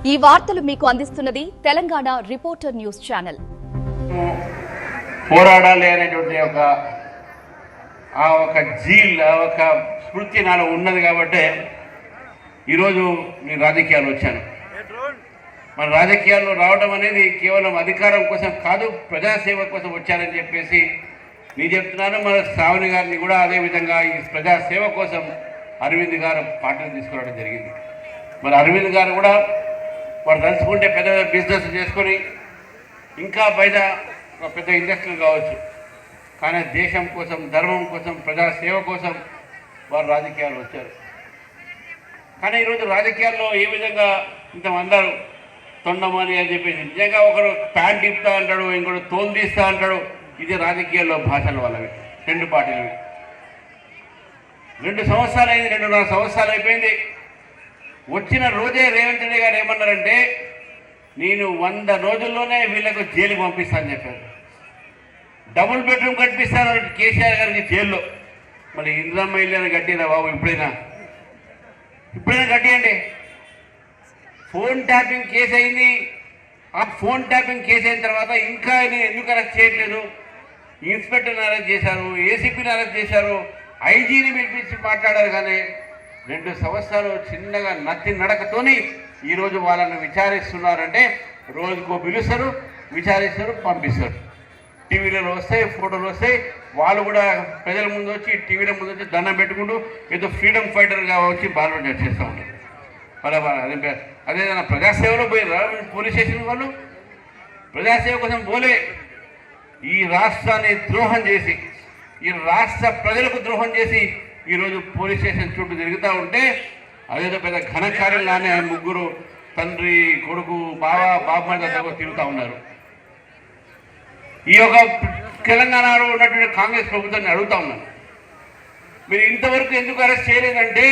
ఈ వార్తలు మీకు అందిస్తున్నది తెలంగాణ రిపోర్టర్ న్యూస్ ఛానల్. పోరాడాలి అనేటువంటి ఒక జీల్ ఒక స్ఫూర్తి నాలో ఉన్నది కాబట్టి ఈరోజు నేను రాజకీయాలు వచ్చాను. మన రాజకీయాల్లో రావడం అనేది కేవలం అధికారం కోసం కాదు, ప్రజాసేవ కోసం వచ్చానని చెప్పేసి నేను చెప్తున్నాను. మన శ్రావణి గారిని కూడా అదేవిధంగా ఈ ప్రజాసేవ కోసం అరవింద్ గారు పార్టీని తీసుకురావడం జరిగింది. మరి అరవింద్ గారు కూడా వారు తలుచుకుంటే పెద్ద బిజినెస్ చేసుకొని ఇంకా బయట పెద్ద ఇండస్ట్రీలు కావచ్చు, కానీ దేశం కోసం, ధర్మం కోసం, ప్రజాసేవ కోసం వారు రాజకీయాలు వచ్చారు. కానీ ఈరోజు రాజకీయాల్లో ఏ విధంగా ఇంతమందరూ తొండమని అని చెప్పేసి నిజంగా ఒకరు ప్యాంట్ ఇప్తా అంటాడు, ఇంకోటి తోలు తీస్తా అంటాడు. ఇది రాజకీయాల్లో భాషలు వాళ్ళవి, రెండు పార్టీలవి. 2 సంవత్సరాలు అయింది, 2.5 సంవత్సరాలు అయిపోయింది. వచ్చిన రోజే రేవంత్ రెడ్డి గారు ఏమన్నారంటే, నేను 100 రోజుల్లోనే వీళ్ళకు జైలుకి పంపిస్తానని చెప్పారు. డబుల్ బెడ్రూమ్ కట్టిస్తాను కేసీఆర్ గారికి జైల్లో. మరి ఇంద్రమ్మ ఇల్లు కట్టినా బాబు, ఇప్పుడైనా కట్టియండి. ఫోన్ ట్యాపింగ్ కేసు అయింది. ఆ ఫోన్ ట్యాపింగ్ కేసు అయిన తర్వాత ఇంకా ఎందుకు అరెస్ట్ చేయట్లేదు? ఇన్స్పెక్టర్ని అరెస్ట్ చేశారు, ఏసీపీని అరెస్ట్ చేశారు, ఐజీని పిలిపించి మాట్లాడారు. కానీ 2 సంవత్సరాలు చిన్నగా నత్తి నడకతోని ఈరోజు వాళ్ళని విచారిస్తున్నారంటే, రోజుకో పిలుస్తారు, విచారిస్తారు, పంపిస్తారు. టీవీలలో వస్తాయి, ఫోటోలు వస్తాయి. వాళ్ళు కూడా ప్రజల ముందు వచ్చి, టీవీల ముందు వచ్చి దండం పెట్టుకుంటూ ఏదో ఫ్రీడమ్ ఫైటర్గా వచ్చి బాగా చేస్తూ ఉంటారు. అదేదైనా ప్రజాసేవలో పోయారా పోలీస్ స్టేషన్ వాళ్ళు? ప్రజాసేవ కోసం పోలే. ఈ రాష్ట్రాన్ని ద్రోహం చేసి, ఈ రాష్ట్ర ప్రజలకు ద్రోహం చేసి ఈరోజు పోలీస్ స్టేషన్ చుట్టూ తిరుగుతూ ఉంటే అదేదో పెద్ద ఘనకార్యంలానే ముగ్గురు తండ్రి, కొడుకు, బాబు తిరుగుతూ ఉన్నారు. ఈ యొక్క తెలంగాణలో ఉన్నటువంటి కాంగ్రెస్ ప్రభుత్వాన్ని అడుగుతా ఉన్నాను, మీరు ఇంతవరకు ఎందుకు అరెస్ట్ చేయలేదంటే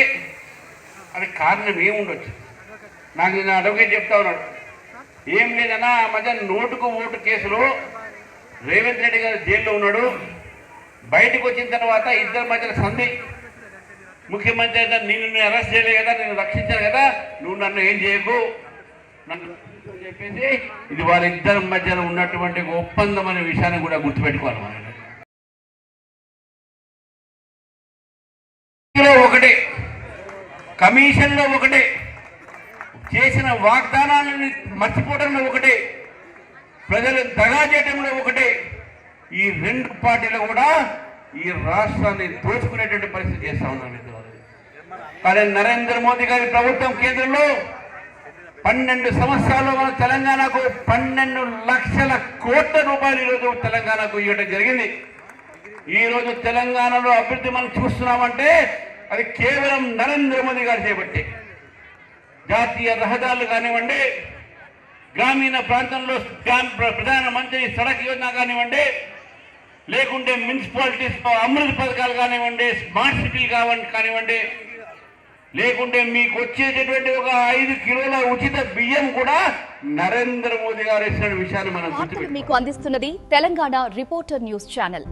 అది కారణం ఏముండొచ్చు? నాకు నేను అడ్వకేట్ చెప్తా ఉన్నాడు, ఏం లేదన్నా ఆ మధ్య నోటుకు ఓటు కేసులో రేవంత్ రెడ్డి గారు జైల్లో ఉన్నాడు. బయటకు వచ్చిన తర్వాత ఇద్దరి మధ్యన సంధి. ముఖ్యమంత్రి అయితే నేను అరెస్ట్ చేయలే కదా, నేను రక్షించాను కదా, నువ్వు నన్ను ఏం చేయకు, నన్ను చెప్పేసి ఇది వారిద్దరి మధ్యన ఉన్నటువంటి ఒప్పందం అనే విషయాన్ని కూడా గుర్తుపెట్టుకోవాలి. మనం ఒకటే, కమిషన్లో ఒకటే, చేసిన వాగ్దానాలను మర్చిపోవడంలో ఒకటే, ప్రజలు దగా చేయడంలో ఒకటే. ఈ 2 పార్టీలు కూడా ఈ రాష్ట్రాన్ని దోచుకునేటువంటి పరిస్థితి చేస్తా ఉన్నాం. కానీ నరేంద్ర మోదీ గారి ప్రభుత్వం కేంద్రంలో 12 సంవత్సరాల్లో మన తెలంగాణకు 12 లక్షల కోట్ల రూపాయలు ఈరోజు తెలంగాణకు ఇవ్వడం జరిగింది. ఈరోజు తెలంగాణలో అభివృద్ధి మనం చూస్తున్నామంటే అది కేవలం నరేంద్ర మోదీ గారు చేపట్టే. జాతీయ రహదారులు కానివ్వండి, గ్రామీణ ప్రాంతంలో ప్రధానమంత్రి సడక్ యోజన కానివ్వండి, లేకుంటే మున్సిపాలిటీస్ అమృత పథకాలు కానివ్వండి, స్మార్ట్ సిటీలు కానివ్వండి, లేకుంటే మీకు వచ్చేటటువంటి ఒక 5 కిలోల ఉచిత బియ్యం కూడా నరేంద్ర మోదీ గారు ఇచ్చిన విషయాన్ని మనం మీకు అందిస్తున్నది తెలంగాణ రిపోర్టర్ న్యూస్ ఛానల్.